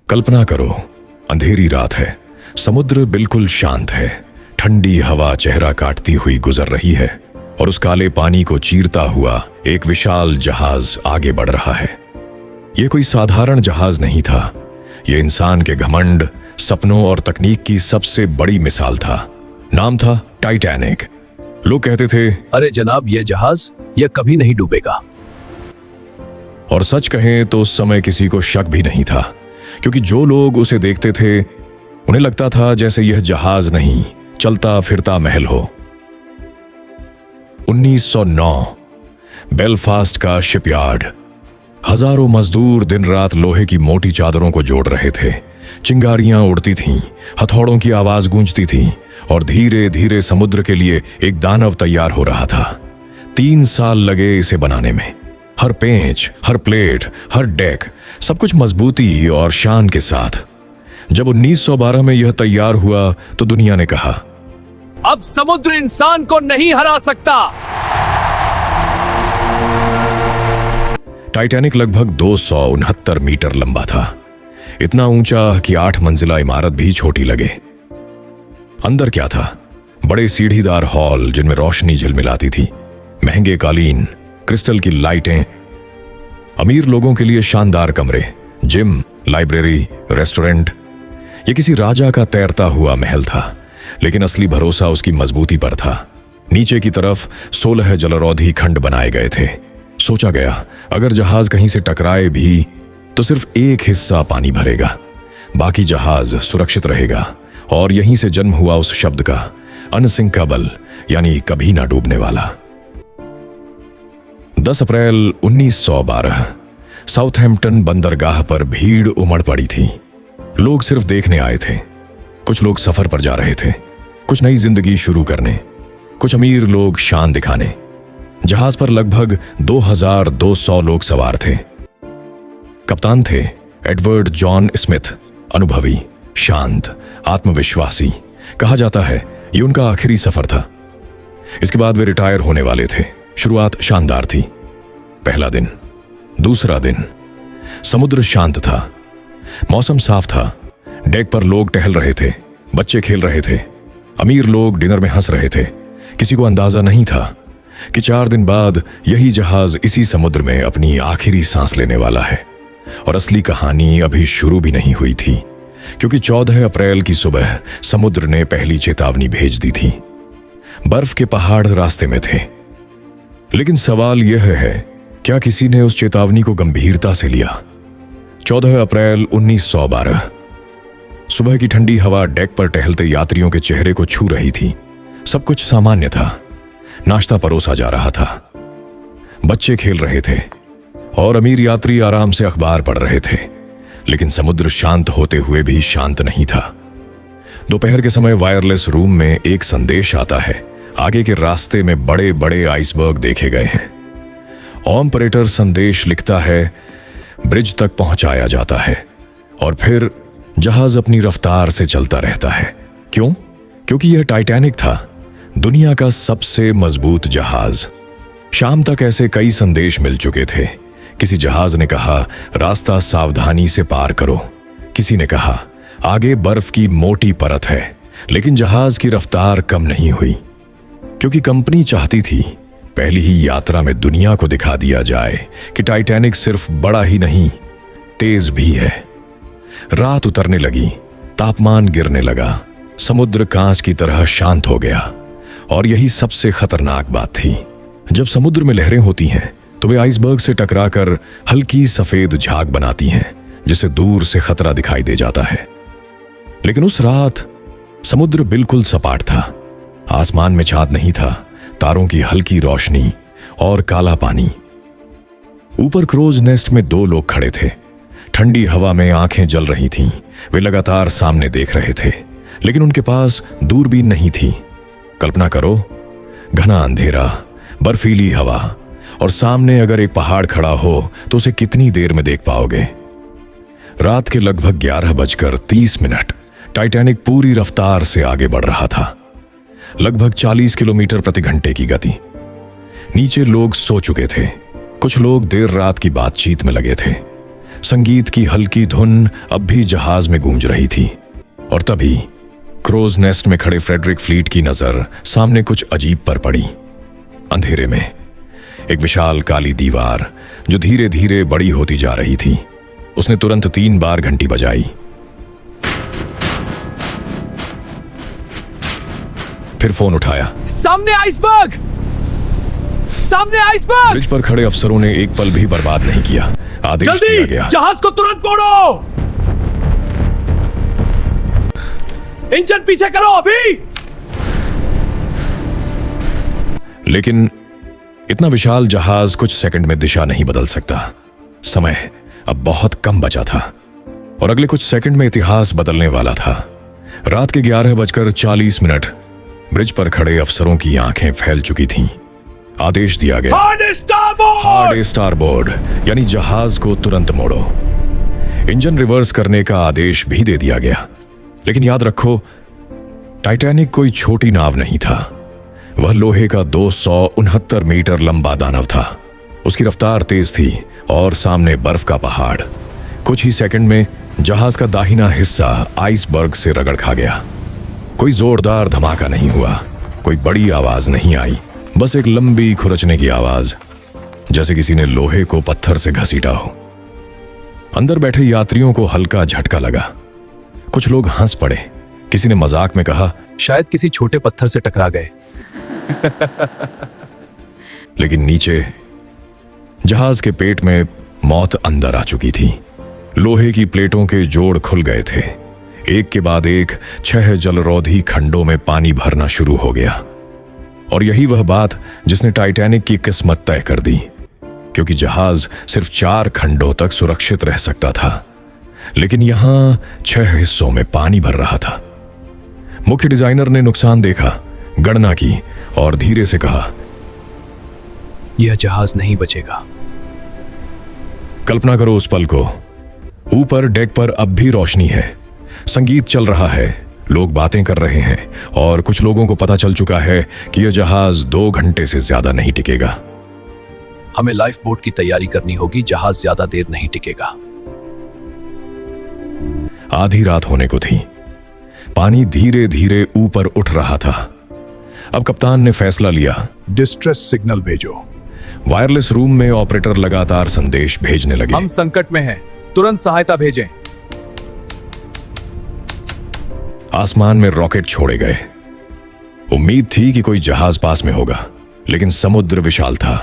कल्पना करो, अंधेरी रात है, समुद्र बिल्कुल शांत है, ठंडी हवा चेहरा काटती हुई गुजर रही है और उस काले पानी को चीरता हुआ एक विशाल जहाज आगे बढ़ रहा है। यह कोई साधारण जहाज नहीं था, यह इंसान के घमंड, सपनों और तकनीक की सबसे बड़ी मिसाल था। नाम था टाइटैनिक। लोग कहते थे, अरे जनाब, यह जहाज यह कभी नहीं डूबेगा। और सच कहें तो उस समय किसी को शक भी नहीं था, क्योंकि जो लोग उसे देखते थे उन्हें लगता था जैसे यह जहाज नहीं, चलता फिरता महल हो। 1909 बेलफास्ट का शिपयार्ड। हजारों मजदूर दिन रात लोहे की मोटी चादरों को जोड़ रहे थे। चिंगारियां उड़ती थीं, हथौड़ों की आवाज गूंजती थी और धीरे धीरे समुद्र के लिए एक दानव तैयार हो रहा था। 3 साल लगे इसे बनाने में। हर पेंच, हर प्लेट, हर डेक, सब कुछ मजबूती और शान के साथ। जब 1912 में यह तैयार हुआ तो दुनिया ने कहा, अब समुद्र इंसान को नहीं हरा सकता। टाइटैनिक लगभग 269 मीटर लंबा था, इतना ऊंचा कि 8 मंजिला इमारत भी छोटी लगे। अंदर क्या था? बड़े सीढ़ीदार हॉल जिनमें रोशनी झिलमिलाती थी, महंगे कालीन, क्रिस्टल की लाइटें, अमीर लोगों के लिए शानदार कमरे, जिम, लाइब्रेरी, रेस्टोरेंट। यह किसी राजा का तैरता हुआ महल था, लेकिन असली भरोसा उसकी मजबूती पर था। नीचे की तरफ 16 जलरोधी खंड बनाए गए थे। सोचा गया, अगर जहाज कहीं से टकराए भी तो सिर्फ एक हिस्सा पानी भरेगा, बाकी जहाज सुरक्षित रहेगा। और यहीं से जन्म हुआ उस शब्द का, अनसिंकेबल, यानी कभी ना डूबने वाला। 10 अप्रैल 1912 साउथहैम्पटन बंदरगाह पर भीड़ उमड़ पड़ी थी। लोग सिर्फ देखने आए थे। कुछ लोग सफर पर जा रहे थे, कुछ नई जिंदगी शुरू करने, कुछ अमीर लोग शान दिखाने। जहाज पर लगभग 2200 लोग सवार थे। कप्तान थे एडवर्ड जॉन स्मिथ, अनुभवी, शांत, आत्मविश्वासी। कहा जाता है ये उनका आखिरी सफर था। इसके बाद वे रिटायर होने वाले थे। शुरुआत शानदार थी। पहला दिन, दूसरा दिन, समुद्र शांत था, मौसम साफ था, डेक पर लोग टहल रहे थे, बच्चे खेल रहे थे, अमीर लोग डिनर में हंस रहे थे। किसी को अंदाजा नहीं था कि 4 दिन बाद यही जहाज इसी समुद्र में अपनी आखिरी सांस लेने वाला है। और असली कहानी अभी शुरू भी नहीं हुई थी, क्योंकि 14 अप्रैल की सुबह समुद्र ने पहली चेतावनी भेज दी थी। बर्फ के पहाड़ रास्ते में थे। लेकिन सवाल यह है, क्या किसी ने उस चेतावनी को गंभीरता से लिया? 14 अप्रैल 1912 सुबह की ठंडी हवा डेक पर टहलते यात्रियों के चेहरे को छू रही थी। सब कुछ सामान्य था। नाश्ता परोसा जा रहा था, बच्चे खेल रहे थे और अमीर यात्री आराम से अखबार पढ़ रहे थे। लेकिन समुद्र शांत होते हुए भी शांत नहीं था। दोपहर के समय वायरलेस रूम में एक संदेश आता है, आगे के रास्ते में बड़े बड़े आइसबर्ग देखे गए हैं। ऑपरेटर संदेश लिखता है, ब्रिज तक पहुंचाया जाता है और फिर जहाज अपनी रफ्तार से चलता रहता है। क्यों? क्योंकि यह टाइटैनिक था, दुनिया का सबसे मजबूत जहाज। शाम तक ऐसे कई संदेश मिल चुके थे। किसी जहाज ने कहा, रास्ता सावधानी से पार करो। किसी ने कहा, आगे बर्फ की मोटी परत है। लेकिन जहाज की रफ्तार कम नहीं हुई, क्योंकि कंपनी चाहती थी पहली ही यात्रा में दुनिया को दिखा दिया जाए कि टाइटैनिक सिर्फ बड़ा ही नहीं, तेज भी है। रात उतरने लगी, तापमान गिरने लगा, समुद्र कांच की तरह शांत हो गया। और यही सबसे खतरनाक बात थी। जब समुद्र में लहरें होती हैं तो वे आइसबर्ग से टकराकर हल्की सफेद झाग बनाती हैं, जिससे दूर से खतरा दिखाई दे जाता है। लेकिन उस रात समुद्र बिल्कुल सपाट था। आसमान में चांद नहीं था, तारों की हल्की रोशनी और काला पानी। ऊपर क्रोज नेस्ट में 2 लोग खड़े थे। ठंडी हवा में आंखें जल रही थीं। वे लगातार सामने देख रहे थे, लेकिन उनके पास दूरबीन नहीं थी। कल्पना करो, घना अंधेरा, बर्फीली हवा, और सामने अगर एक पहाड़ खड़ा हो तो उसे कितनी देर में देख पाओगे? रात के लगभग 11:30 टाइटैनिक पूरी रफ्तार से आगे बढ़ रहा था, लगभग 40 किलोमीटर प्रति घंटे की गति। नीचे लोग सो चुके थे, कुछ लोग देर रात की बातचीत में लगे थे। संगीत की हल्की धुन अब भी जहाज में गूंज रही थी। और तभी क्रोज नेस्ट में खड़े फ्रेडरिक फ्लीट की नजर सामने कुछ अजीब पर पड़ी। अंधेरे में एक विशाल काली दीवार जो धीरे धीरे बड़ी होती जा रही थी। उसने तुरंत 3 बार घंटी बजाई, फिर फोन उठाया। सामने आइसबर्ग! सामने आइसबर्ग! ब्रिज पर खड़े अफसरों ने एक पल भी बर्बाद नहीं किया। आदेश दिया जल्दी गया, जहाज को तुरंत मोड़ो! इंजन पीछे करो अभी! लेकिन इतना विशाल जहाज कुछ सेकंड में दिशा नहीं बदल सकता। समय अब बहुत कम बचा था और अगले कुछ सेकंड में इतिहास बदलने वाला था। रात के 11:40 ब्रिज पर खड़े अफसरों की आंखें फैल चुकी थीं। आदेश दिया गया, हार्ड स्टारबोर्ड, यानी जहाज को तुरंत मोड़ो। इंजन रिवर्स करने का आदेश भी दे दिया गया। लेकिन याद रखो, टाइटैनिक कोई छोटी नाव नहीं था। वह लोहे का 269 मीटर लंबा दानव था। उसकी रफ्तार तेज थी और सामने बर्फ का पहाड़। कुछ ही सेकंड में जहाज का दाहिना हिस्सा आइसबर्ग से रगड़ खा गया। कोई जोरदार धमाका नहीं हुआ, कोई बड़ी आवाज नहीं आई, बस एक लंबी खुरचने की आवाज, जैसे किसी ने लोहे को पत्थर से घसीटा हो। अंदर बैठे यात्रियों को हल्का झटका लगा। कुछ लोग हंस पड़े। किसी ने मजाक में कहा, शायद किसी छोटे पत्थर से टकरा गए। लेकिन नीचे जहाज के पेट में मौत अंदर आ चुकी थी। लोहे की प्लेटों के जोड़ खुल गए थे। एक के बाद एक 6 जलरोधी खंडों में पानी भरना शुरू हो गया। और यही वह बात जिसने टाइटैनिक की किस्मत तय कर दी, क्योंकि जहाज सिर्फ 4 खंडों तक सुरक्षित रह सकता था, लेकिन यहां 6 हिस्सों में पानी भर रहा था। मुख्य डिजाइनर ने नुकसान देखा, गणना की और धीरे से कहा, यह जहाज नहीं बचेगा। कल्पना करो उस पल को। ऊपर डेक पर अब भी रोशनी है, संगीत चल रहा है, लोग बातें कर रहे हैं और कुछ लोगों को पता चल चुका है कि यह जहाज 2 घंटे से ज्यादा नहीं टिकेगा। हमें लाइफ बोट की तैयारी करनी होगी, जहाज ज्यादा देर नहीं टिकेगा। आधी रात होने को थी। पानी धीरे धीरे ऊपर उठ रहा था। अब कप्तान ने फैसला लिया, डिस्ट्रेस सिग्नल भेजो। वायरलेस रूम में ऑपरेटर लगातार संदेश भेजने लगे। हम संकट में हैं, तुरंत सहायता भेजें। आसमान में रॉकेट छोड़े गए। उम्मीद थी कि कोई जहाज पास में होगा, लेकिन समुद्र विशाल था,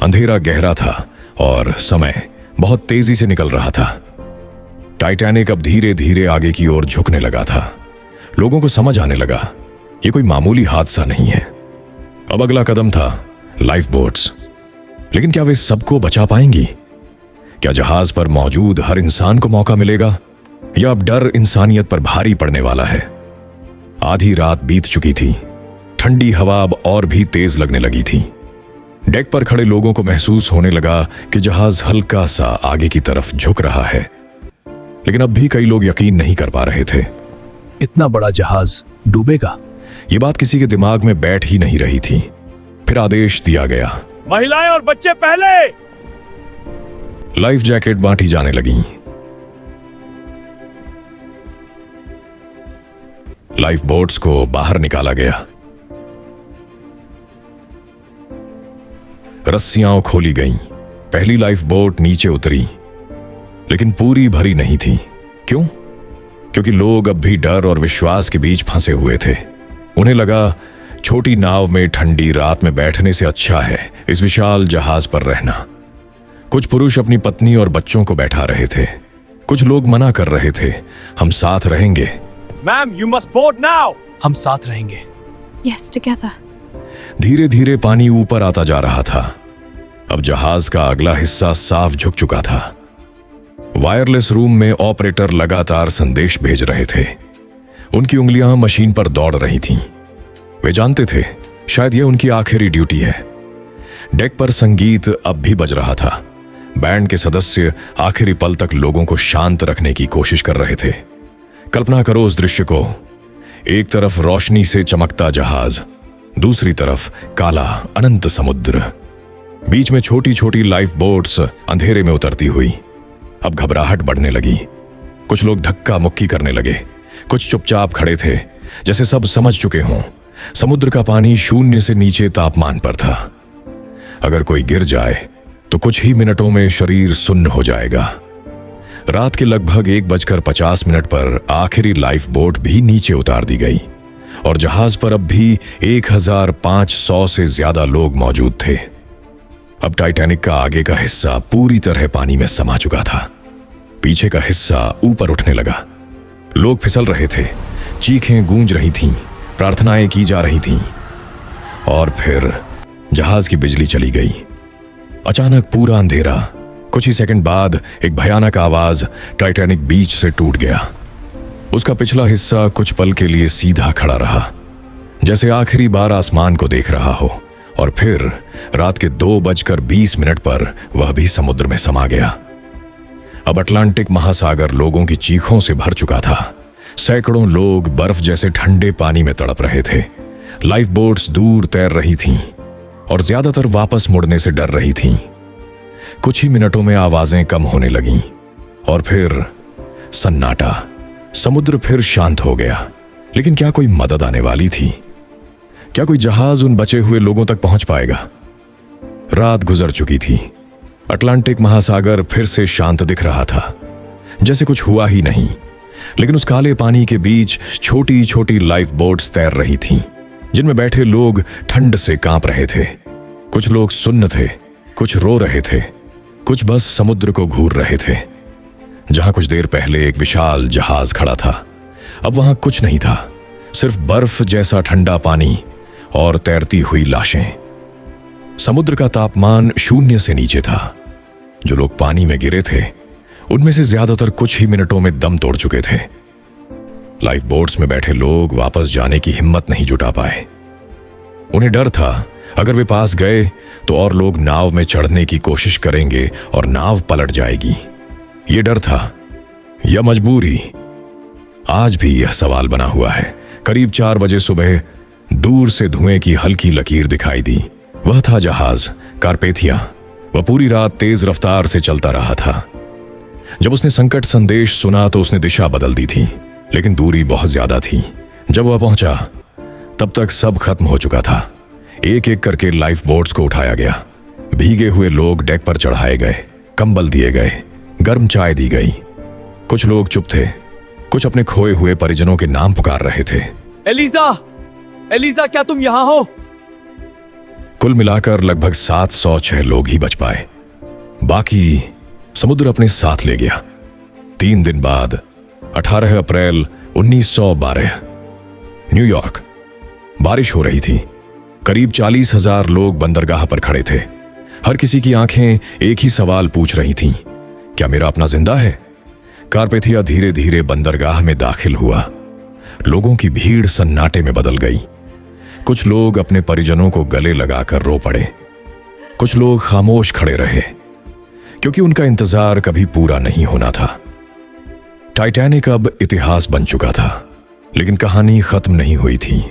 अंधेरा गहरा था और समय बहुत तेजी से निकल रहा था। टाइटैनिक अब धीरे धीरे आगे की ओर झुकने लगा था। लोगों को समझ आने लगा, यह कोई मामूली हादसा नहीं है। अब अगला कदम था लाइफ बोट्स। लेकिन क्या वे सबको बचा पाएंगी? क्या जहाज पर मौजूद हर इंसान को मौका मिलेगा, या अब डर इंसानियत पर भारी पड़ने वाला है? आधी रात बीत चुकी थी। ठंडी हवा अब और भी तेज लगने लगी थी। डेक पर खड़े लोगों को महसूस होने लगा कि जहाज हल्का सा आगे की तरफ झुक रहा है, लेकिन अब भी कई लोग यकीन नहीं कर पा रहे थे। इतना बड़ा जहाज डूबेगा? यह बात किसी के दिमाग में बैठ ही नहीं रही थी। फिर आदेश दिया गया, महिलाएं और बच्चे पहले। लाइफ जैकेट बांटी जाने लगी। लाइफ बोट्स को बाहर निकाला गया। रस्सियां खोली गईं। पहली लाइफ बोट नीचे उतरी, लेकिन पूरी भरी नहीं थी। क्यों? क्योंकि लोग अब भी डर और विश्वास के बीच फंसे हुए थे। उन्हें लगा, छोटी नाव में ठंडी रात में बैठने से अच्छा है इस विशाल जहाज पर रहना। कुछ पुरुष अपनी पत्नी और बच्चों को बैठा रहे थे। कुछ लोग मना कर रहे थे, हम साथ रहेंगे। Ma'am, you must board now. हम साथ रहेंगे। Yes, together. धीरे धीरे पानी ऊपर आता जा रहा था। अब जहाज का अगला हिस्सा साफ झुक चुका था। वायरलेस रूम में ऑपरेटर लगातार संदेश भेज रहे थे। उनकी उंगलियां मशीन पर दौड़ रही थीं। वे जानते थे, शायद यह उनकी आखिरी ड्यूटी है। डेक पर संगीत अब भी बज रहा था। बैंड के सदस्य आखिरी पल तक लोगों को शांत रखने की कोशिश कर रहे थे। कल्पना करो उस दृश्य को। एक तरफ रोशनी से चमकता जहाज, दूसरी तरफ काला अनंत समुद्र, बीच में छोटी छोटी लाइफ बोट्स अंधेरे में उतरती हुई। अब घबराहट बढ़ने लगी। कुछ लोग धक्का मुक्की करने लगे, कुछ चुपचाप खड़े थे, जैसे सब समझ चुके हों समुद्र का पानी 0 से नीचे तापमान पर था। अगर कोई गिर जाए तो कुछ ही मिनटों में शरीर सुन्न हो जाएगा। रात के लगभग 1:50 पर आखिरी लाइफ बोट भी नीचे उतार दी गई और जहाज पर अब भी 1500 से ज्यादा लोग मौजूद थे। अब टाइटैनिक का आगे का हिस्सा पूरी तरह पानी में समा चुका था। पीछे का हिस्सा ऊपर उठने लगा। लोग फिसल रहे थे, चीखें गूंज रही थीं, प्रार्थनाएं की जा रही थीं। और फिर जहाज की बिजली चली गई। अचानक पूरा अंधेरा। कुछ ही सेकंड बाद एक भयानक आवाज टाइटैनिक बीच से टूट गया। उसका पिछला हिस्सा कुछ पल के लिए सीधा खड़ा रहा, जैसे आखिरी बार आसमान को देख रहा हो, और फिर रात के 2:20 पर वह भी समुद्र में समा गया। अब अटलांटिक महासागर लोगों की चीखों से भर चुका था। सैकड़ों लोग बर्फ जैसे ठंडे पानी में तड़प रहे थे। लाइफ बोट्स दूर तैर रही थीं और ज्यादातर वापस मुड़ने से डर रही थीं। कुछ ही मिनटों में आवाजें कम होने लगीं और फिर सन्नाटा। समुद्र फिर शांत हो गया। लेकिन क्या कोई मदद आने वाली थी? क्या कोई जहाज उन बचे हुए लोगों तक पहुंच पाएगा? रात गुजर चुकी थी। अटलांटिक महासागर फिर से शांत दिख रहा था, जैसे कुछ हुआ ही नहीं। लेकिन उस काले पानी के बीच छोटी छोटी लाइफ बोट्स तैर रही थीं, जिनमें बैठे लोग ठंड से कांप रहे थे। कुछ लोग सुन्न थे, कुछ रो रहे थे, कुछ बस समुद्र को घूर रहे थे। जहां कुछ देर पहले एक विशाल जहाज खड़ा था, अब वहां कुछ नहीं था, सिर्फ बर्फ जैसा ठंडा पानी और तैरती हुई लाशें। समुद्र का तापमान 0 से नीचे था। जो लोग पानी में गिरे थे उनमें से ज्यादातर कुछ ही मिनटों में दम तोड़ चुके थे। लाइफ बोट्स में बैठे लोग वापस जाने की हिम्मत नहीं जुटा पाए। उन्हें डर था, अगर वे पास गए तो और लोग नाव में चढ़ने की कोशिश करेंगे और नाव पलट जाएगी। ये डर था या मजबूरी? आज भी यह सवाल बना हुआ है। करीब 4 बजे सुबह दूर से धुएं की हल्की लकीर दिखाई दी। वह था जहाज कारपेथिया। वह पूरी रात तेज रफ्तार से चलता रहा था। जब उसने संकट संदेश सुना तो उसने दिशा बदल दी थी, लेकिन दूरी बहुत ज्यादा थी। जब वह पहुंचा तब तक सब खत्म हो चुका था। एक एक करके लाइफ बोट्स को उठाया गया। भीगे हुए लोग डेक पर चढ़ाए गए, कंबल दिए गए, गर्म चाय दी गई। कुछ लोग चुप थे, कुछ अपने खोए हुए परिजनों के नाम पुकार रहे थे। एलिजा, एलिजा, क्या तुम यहां हो? कुल मिलाकर लगभग 706 लोग ही बच पाए। बाकी समुद्र अपने साथ ले गया। 3 दिन बाद 18 अप्रैल 1912 न्यूयॉर्क। बारिश हो रही थी। करीब 40,000 लोग बंदरगाह पर खड़े थे। हर किसी की आंखें एक ही सवाल पूछ रही थीं, क्या मेरा अपना जिंदा है? कारपेथिया धीरे धीरे बंदरगाह में दाखिल हुआ। लोगों की भीड़ सन्नाटे में बदल गई। कुछ लोग अपने परिजनों को गले लगाकर रो पड़े। कुछ लोग खामोश खड़े रहे, क्योंकि उनका इंतजार कभी पूरा नहीं होना था। टाइटैनिक अब इतिहास बन चुका था, लेकिन कहानी खत्म नहीं हुई थी।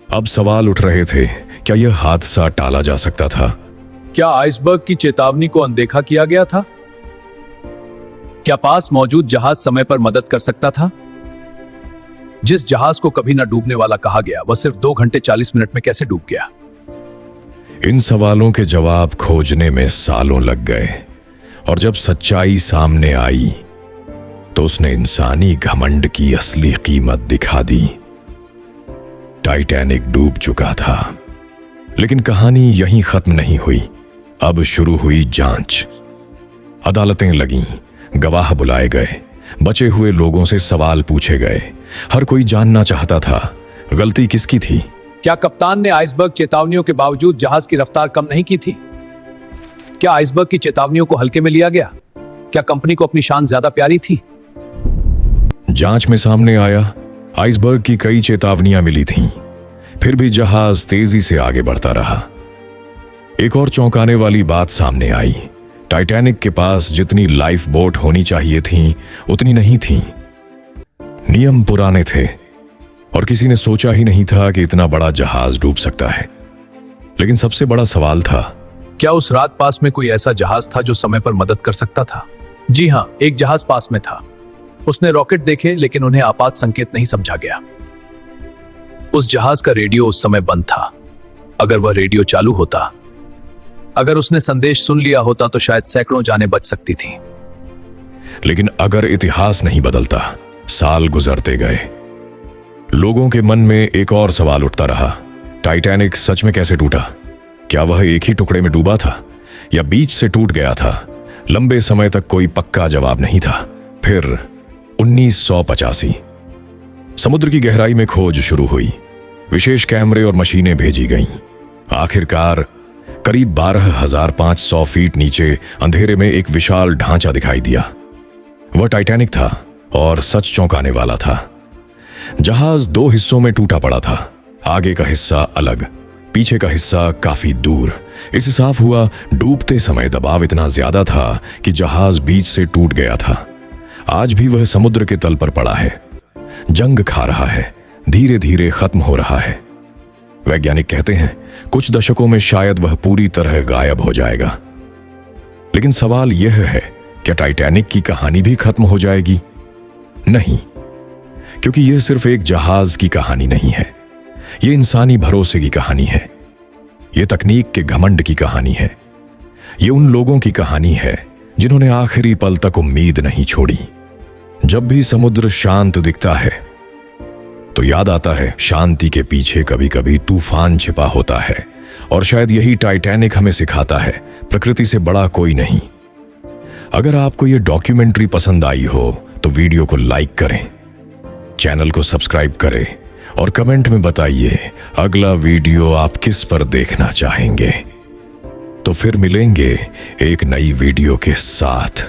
अब सवाल उठ रहे थे, क्या यह हादसा टाला जा सकता था? क्या आइसबर्ग की चेतावनी को अनदेखा किया गया था? क्या पास मौजूद जहाज समय पर मदद कर सकता था? जिस जहाज को कभी न डूबने वाला कहा गया, वह सिर्फ 2 घंटे 40 मिनट में कैसे डूब गया? इन सवालों के जवाब खोजने में सालों लग गए, और जब सच्चाई सामने आई तो उसने इंसानी घमंड की असली कीमत दिखा दी। टाइटैनिक डूब चुका था, लेकिन कहानी यहीं खत्म नहीं हुई। अब शुरू हुई जांच। अदालतें लगीं, गवाह बुलाए गए, बचे हुए लोगों से सवाल पूछे गए। हर कोई जानना चाहता था, गलती किसकी थी? क्या कप्तान ने आइसबर्ग चेतावनियों के बावजूद जहाज की रफ्तार कम नहीं की थी? क्या आइसबर्ग की चेतावनियों को हल्के में लिया गया? क्या कंपनी को अपनी शान ज्यादा प्यारी थी? जांच में सामने आया, आइसबर्ग की कई चेतावनियां मिली थीं, फिर भी जहाज तेजी से आगे बढ़ता रहा। एक और चौंकाने वाली बात सामने आई। टाइटैनिक के पास जितनी लाइफ बोट होनी चाहिए थीं, उतनी नहीं थीं। नियम पुराने थे और किसी ने सोचा ही नहीं था कि इतना बड़ा जहाज डूब सकता है। लेकिन सबसे बड़ा सवाल था, क्या उस रात पास में कोई ऐसा जहाज था जो समय पर मदद कर सकता था? जी हाँ, एक जहाज पास में था। उसने रॉकेट देखे लेकिन उन्हें आपात संकेत नहीं समझा गया। उस जहाज का रेडियो उस समय बंद था। अगर वह रेडियो चालू होता, अगर उसने संदेश सुन लिया होता तो शायद सैकड़ों जानें बच सकती थीं। लेकिन अगर इतिहास नहीं बदलता, साल गुजरते गए। लोगों के मन में एक और सवाल उठता रहा, टाइटैनिक सच में कैसे टूटा? क्या वह एक ही टुकड़े में डूबा था या बीच से टूट गया था? लंबे समय तक कोई पक्का जवाब नहीं था। फिर 1985 समुद्र की गहराई में खोज शुरू हुई। विशेष कैमरे और मशीनें भेजी गईं। आखिरकार करीब 12,500 फीट नीचे अंधेरे में एक विशाल ढांचा दिखाई दिया। वह टाइटैनिक था और सच चौंकाने वाला था। जहाज 2 हिस्सों में टूटा पड़ा था, आगे का हिस्सा अलग, पीछे का हिस्सा काफी दूर। इससे साफ हुआ डूबते समय दबाव इतना ज्यादा था कि जहाज बीच से टूट गया था। आज भी वह समुद्र के तल पर पड़ा है, जंग खा रहा है, धीरे धीरे खत्म हो रहा है। वैज्ञानिक कहते हैं कुछ दशकों में शायद वह पूरी तरह गायब हो जाएगा। लेकिन सवाल यह है, क्या टाइटैनिक की कहानी भी खत्म हो जाएगी? नहीं, क्योंकि यह सिर्फ एक जहाज की कहानी नहीं है। यह इंसानी भरोसे की कहानी है। यह तकनीक के घमंड की कहानी है। यह उन लोगों की कहानी है जिन्होंने आखिरी पल तक उम्मीद नहीं छोड़ी। जब भी समुद्र शांत दिखता है तो याद आता है शांति के पीछे कभी कभी तूफान छिपा होता है। और शायद यही टाइटैनिक हमें सिखाता है, प्रकृति से बड़ा कोई नहीं। अगर आपको यह डॉक्यूमेंट्री पसंद आई हो तो वीडियो को लाइक करें, चैनल को सब्सक्राइब करें और कमेंट में बताइए अगला वीडियो आप किस पर देखना चाहेंगे। तो फिर मिलेंगे एक नई वीडियो के साथ।